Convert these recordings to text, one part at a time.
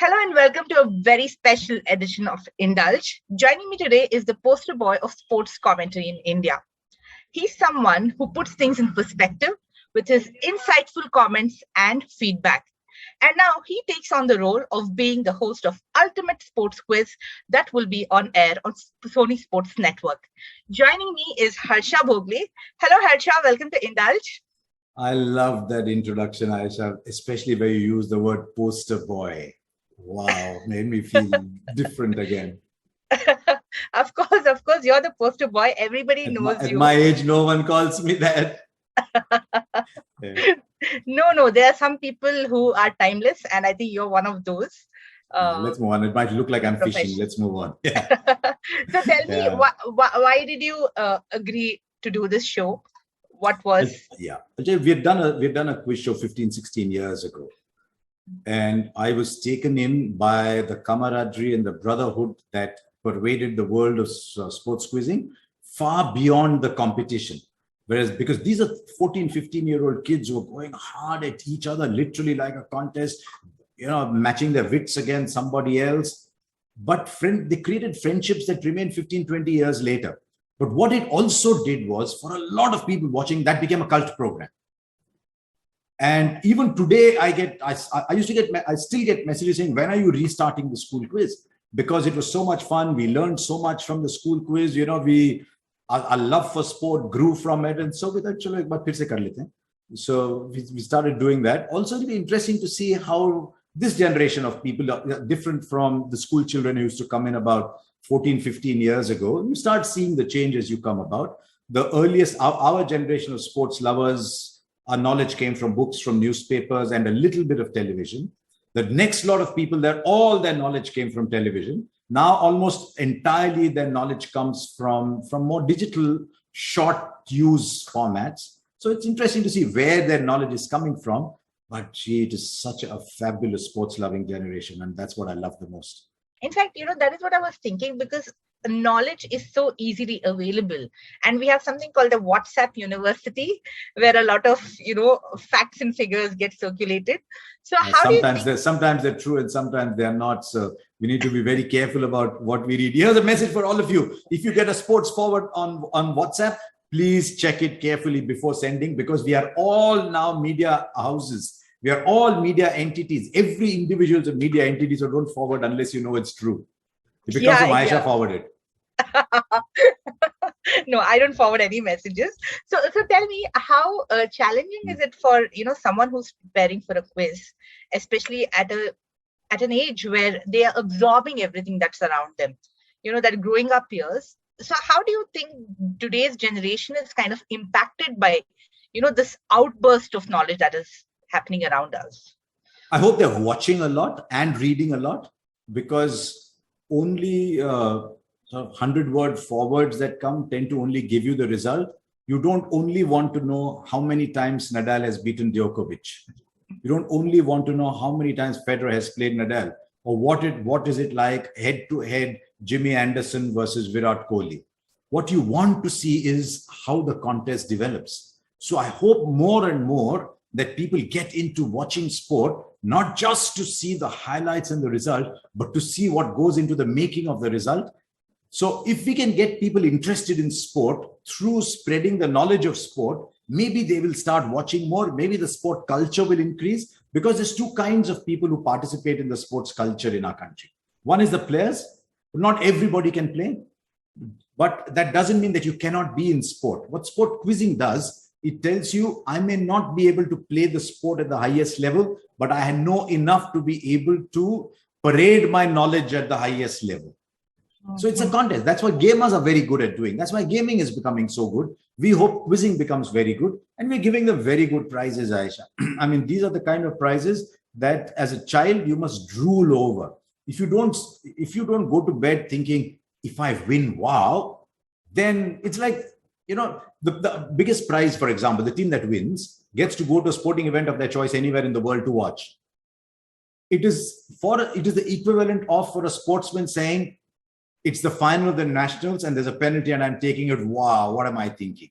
Hello and welcome to a very special edition of Indulge. Joining me today is the poster boy of sports commentary in India. He's someone who puts things in perspective with his insightful comments and feedback. And now he takes on the role of being the host of Ultimate Sports Quiz that will be on air on Sony Sports Network. Joining me is Harsha Bhogle. Hello, Harsha. Welcome to Indulge. I love that introduction, Aisha, especially where you use the word poster boy. Wow, made me feel different again. Of course, you're the poster boy. Everybody knows you. At my age, no one calls me that. Yeah. No, there are some people who are timeless, and I think you're one of those. Let's move on. It might look like I'm fishing. Let's move on. Yeah. So tell me, why did you agree to do this show? What was... Yeah, we've done a quiz show 15, 16 years ago. And I was taken in by the camaraderie and the brotherhood that pervaded the world of sports quizzing far beyond the competition. Whereas, because these are 14, 15-year-old kids who are going hard at each other, literally like a contest, matching their wits against somebody else. But they created friendships that remain 15, 20 years later. But what it also did was, for a lot of people watching, that became a cult program. And even today, I still get messages saying, when are you restarting the school quiz? Because it was so much fun. We learned so much from the school quiz. Our love for sport grew from it. And so we thought, so we started doing that. Also, it'll be interesting to see how this generation of people are different from the school children who used to come in about 14, 15 years ago. You start seeing the changes you come about. The earliest, our generation of sports lovers, our knowledge came from books, from newspapers, and a little bit of television. The next lot of people, all their knowledge came from television. Now, almost entirely their knowledge comes from more digital, short use formats. So it's interesting to see where their knowledge is coming from. But it is such a fabulous sports-loving generation, and that's what I love the most. In fact, that is what I was thinking, because knowledge is so easily available, and we have something called a WhatsApp university where a lot of facts and figures get circulated. So sometimes they're true and sometimes they're not, so we need to be very careful about what we read. Here's a message for all of you: if you get a sports forward on WhatsApp, please check it carefully before sending, because we are all now media houses. We are all media entities. Every individual is a media entity, so don't forward unless you know it's true. It becomes Aisha forwarded. No, I don't forward any messages. So tell me, how challenging is it for someone who's preparing for a quiz, especially at an age where they are absorbing everything that's around them, that growing up years. So how do you think today's generation is kind of impacted by this outburst of knowledge that is happening around us? I hope they're watching a lot and reading a lot, because only 100-word forwards that come tend to only give you the result. You don't only want to know how many times Nadal has beaten Djokovic. You don't only want to know how many times Federer has played Nadal, or what is it like head-to-head Jimmy Anderson versus Virat Kohli. What you want to see is how the contest develops. So I hope more and more that people get into watching sport, not just to see the highlights and the result, but to see what goes into the making of the result. So if we can get people interested in sport through spreading the knowledge of sport, maybe they will start watching more. Maybe the sport culture will increase, because there's two kinds of people who participate in the sports culture in our country. One is the players. Not everybody can play, but that doesn't mean that you cannot be in sport. What sport quizzing does, it tells you, I may not be able to play the sport at the highest level, but I know enough to be able to parade my knowledge at the highest level. So it's a contest. That's what gamers are very good at doing. That's why gaming is becoming so good. We hope quizzing becomes very good, and we're giving them very good prizes, Aisha. I mean, these are the kind of prizes that as a child you must drool over. If you don't go to bed thinking, if I win, wow, then it's like, the biggest prize, for example, the team that wins gets to go to a sporting event of their choice anywhere in the world to watch. It is the equivalent of, for a sportsman saying, it's the final of the nationals and there's a penalty and I'm taking it. Wow, what am I thinking?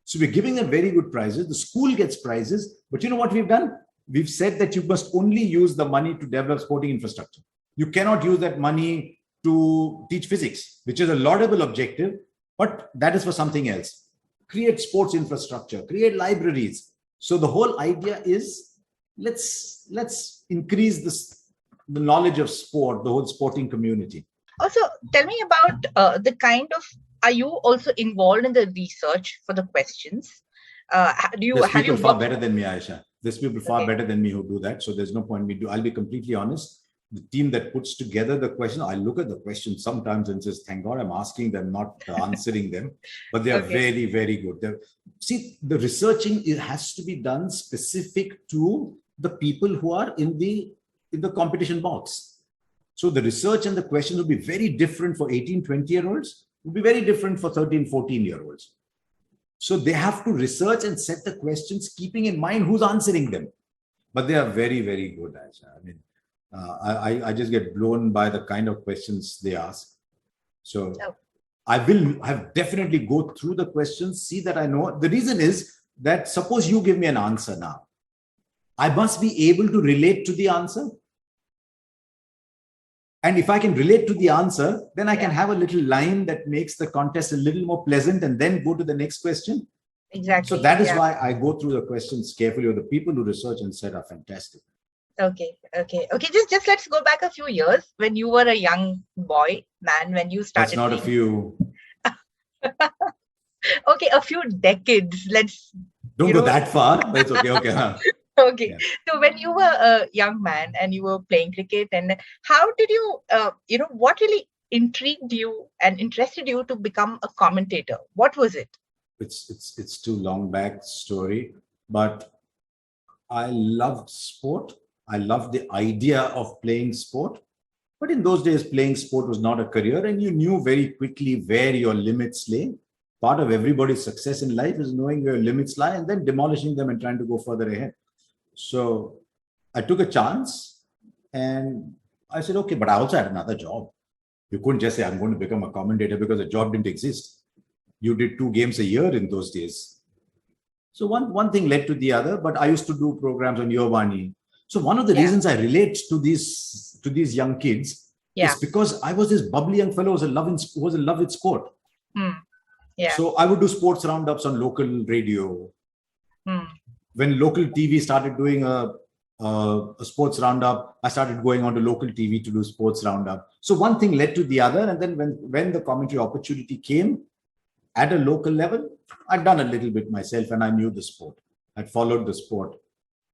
So we're giving them very good prizes. The school gets prizes, but you know what we've done? we've said that you must only use the money to develop sporting infrastructure. You cannot use that money to teach physics, which is a laudable objective, but that is for something else. Create sports infrastructure, create libraries. So the whole idea is let's increase the knowledge of sport, the whole sporting community. Also, tell me about the kind of, are you also involved in the research for the questions? There's people far better than me, Aisha. There's people far better than me who do that. So there's no point me do. I'll be completely honest. The team that puts together the question, I look at the question sometimes and says, thank God I'm asking them, not answering them. But they are very, very good. See, the researching, it has to be done specific to the people who are in the competition box. So the research and the questions will be very different for 18, 20-year-olds, will be very different for 13, 14-year-olds. So they have to research and set the questions, keeping in mind who's answering them. But they are very, very good, Aisha. I mean, I just get blown by the kind of questions they ask. So I will have definitely go through the questions, see that I know. The reason is that suppose you give me an answer now, I must be able to relate to the answer. And if I can relate to the answer, then I can have a little line that makes the contest a little more pleasant and then go to the next question. Exactly. So that is why I go through the questions carefully. The people who research and said are fantastic. Okay. Just let's go back a few years when you were a young man, when you started. That's not a few. Okay, a few decades. Don't go that far, but it's okay. Okay. Yeah. So when you were a young man and you were playing cricket, and how did you, what really intrigued you and interested you to become a commentator? What was it? It's too long back story, but I loved sport. I loved the idea of playing sport. But in those days, playing sport was not a career, and you knew very quickly where your limits lay. Part of everybody's success in life is knowing where your limits lie and then demolishing them and trying to go further ahead. So I took a chance and I said, okay, but I also had another job. You couldn't just say, I'm going to become a commentator because the job didn't exist. You did 2 games a year in those days. So one thing led to the other, but I used to do programs on Yovani. So one of the reasons I relate to these young kids is because I was this bubbly young fellow who was in love with sport. So I would do sports roundups on local radio. When local TV started doing a sports roundup, I started going on to local TV to do sports roundup. So one thing led to the other. And then when the commentary opportunity came at a local level, I'd done a little bit myself and I knew the sport. I'd followed the sport.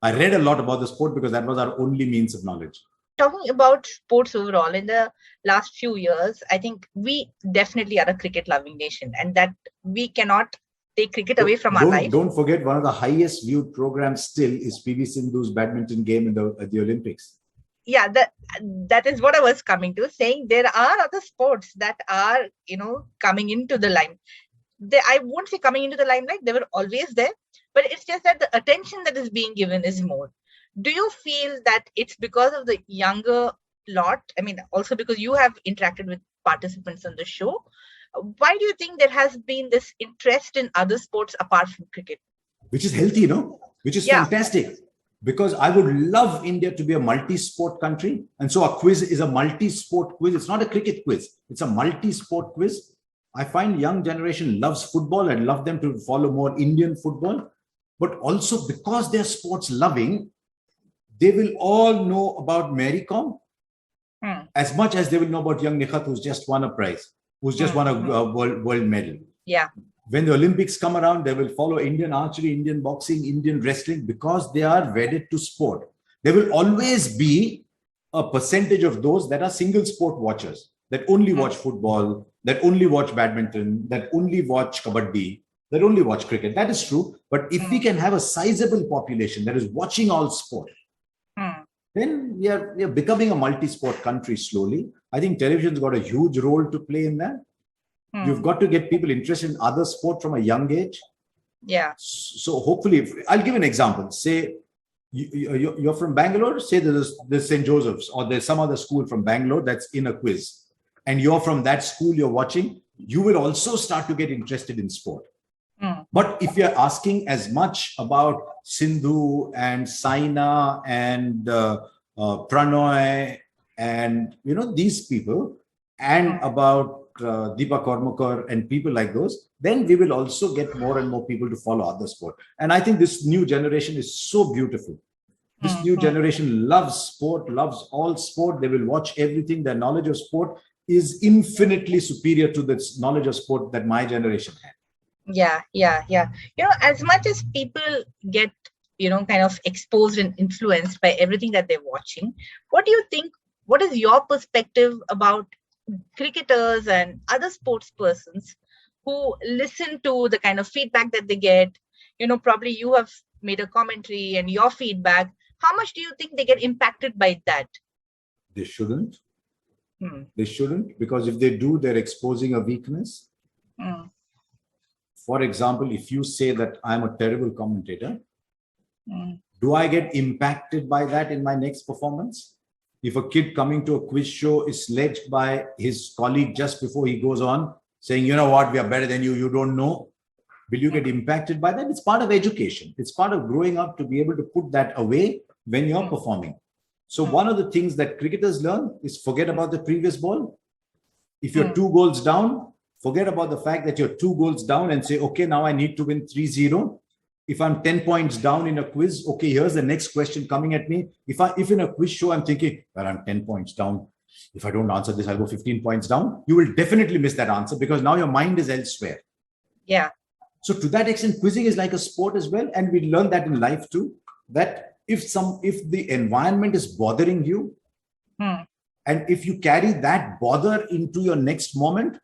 I read a lot about the sport because that was our only means of knowledge. Talking about sports overall, in the last few years, I think we definitely are a cricket-loving nation, and that we cannot take cricket away from our life. Don't forget, one of the highest viewed programs still is PV Sindhu's badminton game at the Olympics. Yeah, that is what I was coming to, saying there are other sports that are, coming into the limelight. I won't say coming into the limelight, they were always there, but it's just that the attention that is being given is more. Do you feel that it's because of the younger lot? I mean, also because you have interacted with participants on the show. Why do you think there has been this interest in other sports apart from cricket? Which is healthy, which is fantastic. Because I would love India to be a multi-sport country. And so our quiz is a multi-sport quiz. It's not a cricket quiz. It's a multi-sport quiz. I find young generation loves football and love them to follow more Indian football. But also because they're sports loving, they will all know about Mary Kom as much as they will know about young Nikhat, who's just won a prize, who's just won a world medal. Yeah. When the Olympics come around, they will follow Indian archery, Indian boxing, Indian wrestling because they are wedded to sport. There will always be a percentage of those that are single sport watchers, that only watch football, that only watch badminton, that only watch kabaddi, that only watch cricket. That is true. But if we can have a sizable population that is watching all sport, then we are becoming a multi-sport country slowly. I think television's got a huge role to play in that. You've got to get people interested in other sport from a young age. Yeah. So hopefully, I'll give an example. Say you're from Bangalore. Say there's St. Joseph's or there's some other school from Bangalore that's in a quiz. And you're from that school you're watching. You will also start to get interested in sport. But if you're asking as much about Sindhu and Saina and Pranoy and these people, and about Deepa Kormakar and people like those, then we will also get more and more people to follow other sport. And I think this new generation is so beautiful. This new generation loves sport, loves all sport. They will watch everything. Their knowledge of sport is infinitely superior to the knowledge of sport that my generation had. Yeah. As much as people get, kind of exposed and influenced by everything that they're watching, what do you think? What is your perspective about cricketers and other sports persons who listen to the kind of feedback that they get? Probably you have made a commentary and your feedback. How much do you think they get impacted by that? They shouldn't. They shouldn't, because if they do, they're exposing a weakness. For example, if you say that I'm a terrible commentator, do I get impacted by that in my next performance? If a kid coming to a quiz show is sledged by his colleague just before he goes on, saying, you know what, we are better than you, you don't know, will you get impacted by that? It's part of education. It's part of growing up to be able to put that away when you're performing. So one of the things that cricketers learn is forget about the previous ball. If you're 2 goals down, forget about the fact that you're 2 goals down and say, okay, now I need to win 3-0. If I'm 10 points down in a quiz, okay, here's the next question coming at me. If in a quiz show, I'm thinking, well, I'm 10 points down. If I don't answer this, I'll go 15 points down. You will definitely miss that answer because now your mind is elsewhere. Yeah. So to that extent, quizzing is like a sport as well. And we learn that in life too, that if the environment is bothering you, and if you carry that bother into your next moment,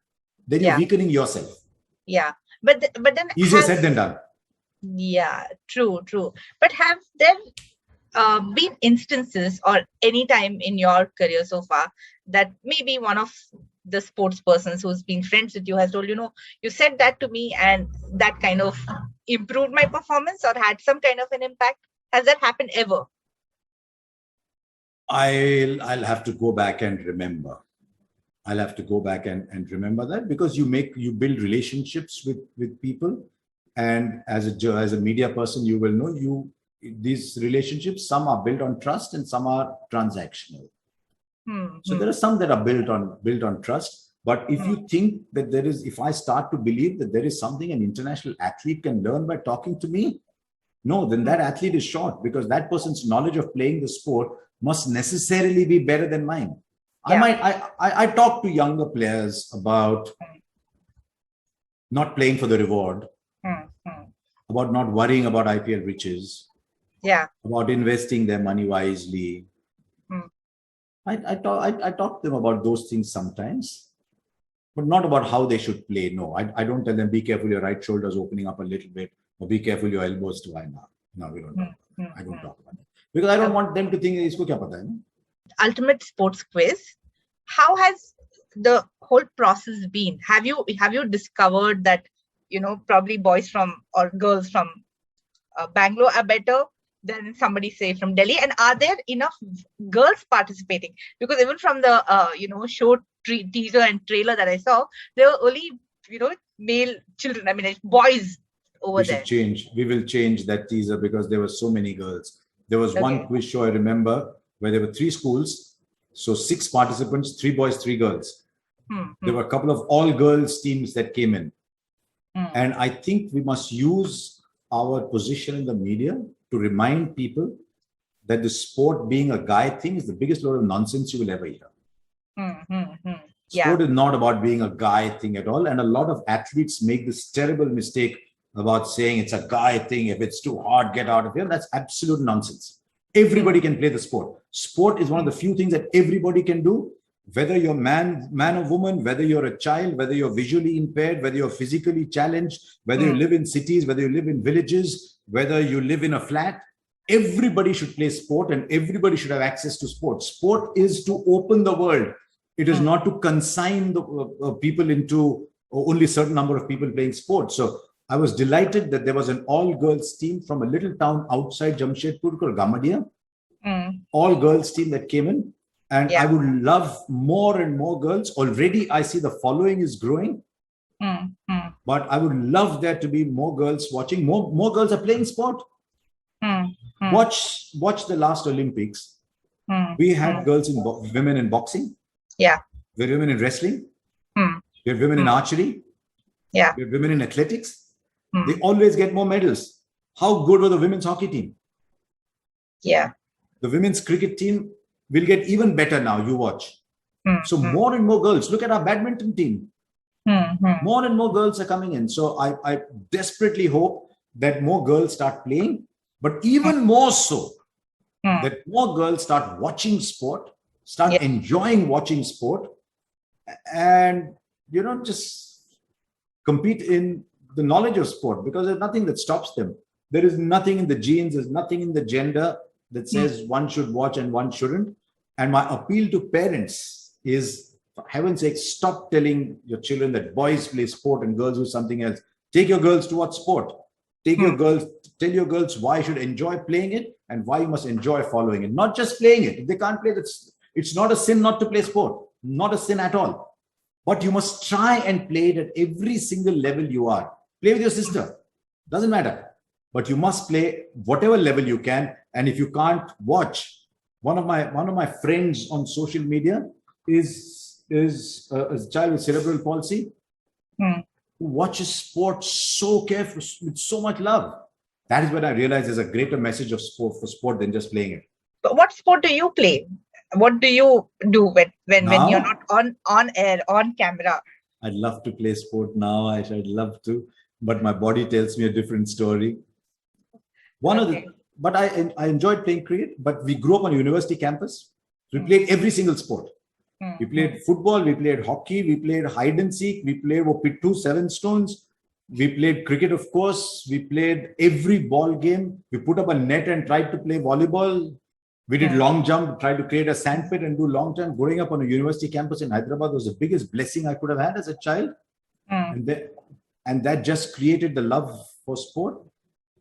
then you're weakening yourself. Yeah. But then easier said than done. Yeah, true. But have there been instances or any time in your career so far that maybe one of the sports persons who's been friends with you has told, you said that to me and that kind of improved my performance or had some kind of an impact? Has that happened ever? I'll have to go back and remember. I'll have to go back and remember that, because you build relationships with people. And as a media person, you will know these relationships, some are built on trust and some are transactional. So there are some that are built on trust. But if you think that if I start to believe that there is something an international athlete can learn by talking to me, no, then that athlete is short, because that person's knowledge of playing the sport must necessarily be better than mine. Yeah. I talk to younger players about not playing for the reward, about not worrying about IPL riches, about investing their money wisely. I talk to them about those things sometimes, but not about how they should play. No, I don't tell them, be careful, your right shoulder is opening up a little bit, or be careful, your elbows to line up. No, we don't talk about that. I don't talk about that. Because I don't want them to think, isko kya pata hai? Ultimate sports quiz. How has the whole process been? Have you discovered that, probably boys from or girls from Bangalore are better than somebody say from Delhi? And are there enough girls participating? Because even from the, show teaser and trailer that I saw, there were only, male children. I mean, boys over there. We will change that teaser because there were so many girls. There was one quiz show I remember where there were 3 schools. So 6 participants, 3 boys, 3 girls. There were a couple of all girls teams that came in. And I think we must use our position in the media to remind people that the sport being a guy thing is the biggest load of nonsense you will ever hear. Sport is not about being a guy thing at all. And a lot of athletes make this terrible mistake about saying it's a guy thing. If it's too hard, get out of here. That's absolute nonsense. Everybody can play the sport. Sport is one of the few things that everybody can do, whether you're man or woman, whether you're a child, whether you're visually impaired, whether you're physically challenged, whether you live in cities, whether you live in villages, whether you live in a flat. Everybody should play sport and everybody should have access to sport. Sport is to open the world. It is not to consign the people into only a certain number of people playing sport. So I was delighted that there was an all-girls team from a little town outside Jamshedpur called Gamadia. All-girls team that came in. And I would love more and more girls. Already I see the following is growing. But I would love there to be more girls watching. More girls are playing sport. Watch the last Olympics. We had girls women in boxing. Yeah. We had women in wrestling. We had women in archery. Yeah. We had women in athletics. They always get more medals. How good was the women's hockey team? Yeah. The women's cricket team will get even better now. You watch. So more and more girls. Look at our badminton team. More and more girls are coming in. So I desperately hope that more girls start playing, but even more so that more girls start watching sport, start enjoying watching sport, and just compete in the knowledge of sport, because there's nothing that stops them. There is nothing in the genes, there's nothing in the gender that says one should watch and one shouldn't. And my appeal to parents is, for heaven's sake, stop telling your children that boys play sport and girls do something else. Take your girls to watch sport. Tell your girls why you should enjoy playing it and why you must enjoy following it. Not just playing it. If they can't play, it's not a sin not to play sport. Not a sin at all. But you must try and play it at every single level you are. Play with your sister. Doesn't matter. But you must play whatever level you can. And if you can't watch, one of my friends on social media is a child with cerebral palsy who watches sports so carefully, with so much love. That is when I realized there's a greater message of sport than just playing it. But what sport do you play? What do you do when you're not on air, on camera? I'd love to play sport now. I'd love to, but my body tells me a different story. But I enjoyed playing cricket. But we grew up on a university campus. So we played every single sport. We played football, we played hockey, we played hide and seek, we played Pittu, 7 stones. We played cricket, of course. We played every ball game. We put up a net and tried to play volleyball. We did long jump, tried to create a sandpit and do long jump. Growing up on a university campus in Hyderabad was the biggest blessing I could have had as a child. And that just created the love for sport.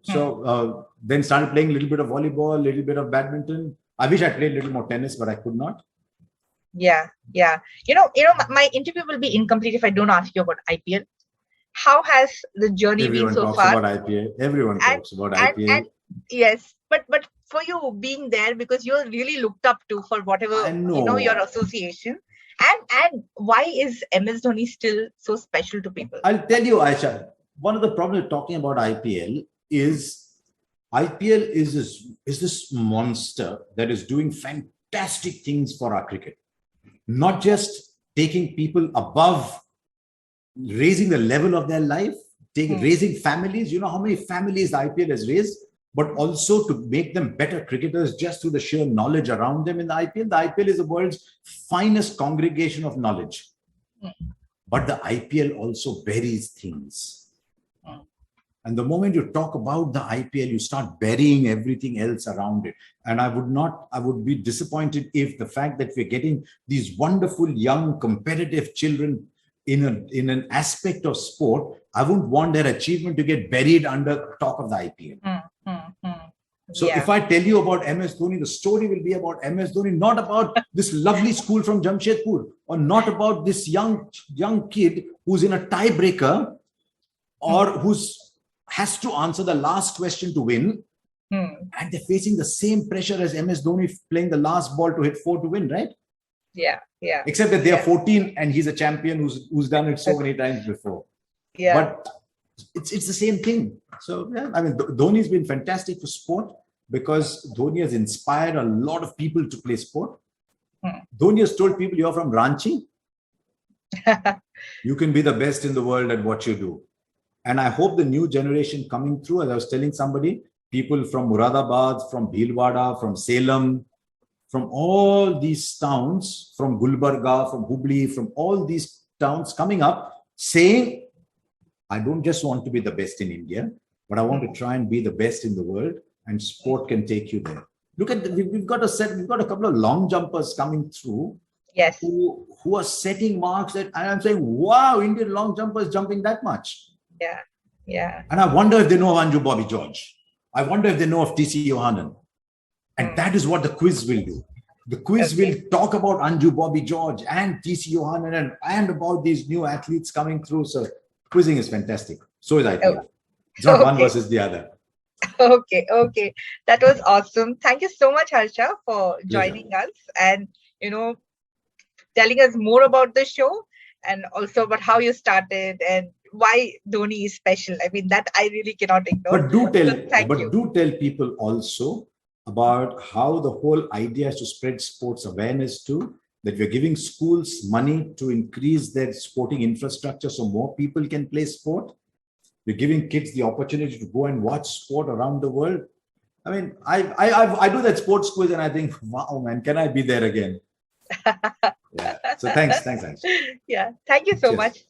So then started playing a little bit of volleyball, a little bit of badminton. I wish I played a little more tennis, but I could not. Yeah. My interview will be incomplete if I don't ask you about IPL. How has the journey been so far? Everyone talks about IPL. And yes, but for you being there, because you're really looked up to for whatever your association, and why is MS Dhoni still so special to people? I'll tell you, Aisha. One of the problems with talking about IPL is this monster that is doing fantastic things for our cricket. Not just taking people above, raising the level of their life, raising families. You know how many families the IPL has raised, but also to make them better cricketers just through the sheer knowledge around them in the IPL. The IPL is the world's finest congregation of knowledge. But the IPL also buries things. And the moment you talk about the IPL, you start burying everything else around it. And I would be disappointed if the fact that we're getting these wonderful, young, competitive children in an aspect of sport, I wouldn't want their achievement to get buried under talk of the IPL. So if I tell you about MS Dhoni, the story will be about MS Dhoni, not about this lovely school from Jamshedpur, or not about this young kid who's in a tiebreaker or has to answer the last question to win, and they're facing the same pressure as MS Dhoni playing the last ball to hit 4 to win, right? Yeah. Except that they are 14 and he's a champion who's done it so many times before. Yeah. But it's the same thing. So yeah, I mean, Dhoni's been fantastic for sport because Dhoni has inspired a lot of people to play sport. Dhoni has told people, you're from Ranchi, you can be the best in the world at what you do. And I hope the new generation coming through, as I was telling somebody, people from Muradabad, from Bhilwara, from Salem, from all these towns, from Gulbarga, from Hubli, from all these towns coming up saying, I don't just want to be the best in India, but I want to try and be the best in the world, and sport can take you there. Look at we've got a couple of long jumpers coming through. Yes. Who are setting marks that, and I'm saying, wow, Indian long jumpers jumping that much. Yeah. And I wonder if they know of Anju Bobby George. I wonder if they know of TC Yohanan. And that is what the quiz will do. The quiz will talk about Anju Bobby George and TC Yohanan and about these new athletes coming through. So Quizzing is fantastic. So is IPL. Oh, It's not one okay. versus the other. Okay. That was awesome. Thank you so much, Harsha, for Pleasure. joining us and, you know, telling us more about the show and also about how you started and why Dhoni is special. I mean, that I really cannot ignore. So thank you. Do tell people also about how the whole idea is to spread sports awareness too. That we're giving schools money to increase their sporting infrastructure so more people can play sport. We're giving kids the opportunity to go and watch sport around the world. I mean, I do that sports quiz and I think, wow, man, can I be there again? Yeah. So thanks. Yeah. Thank you so Cheers. much.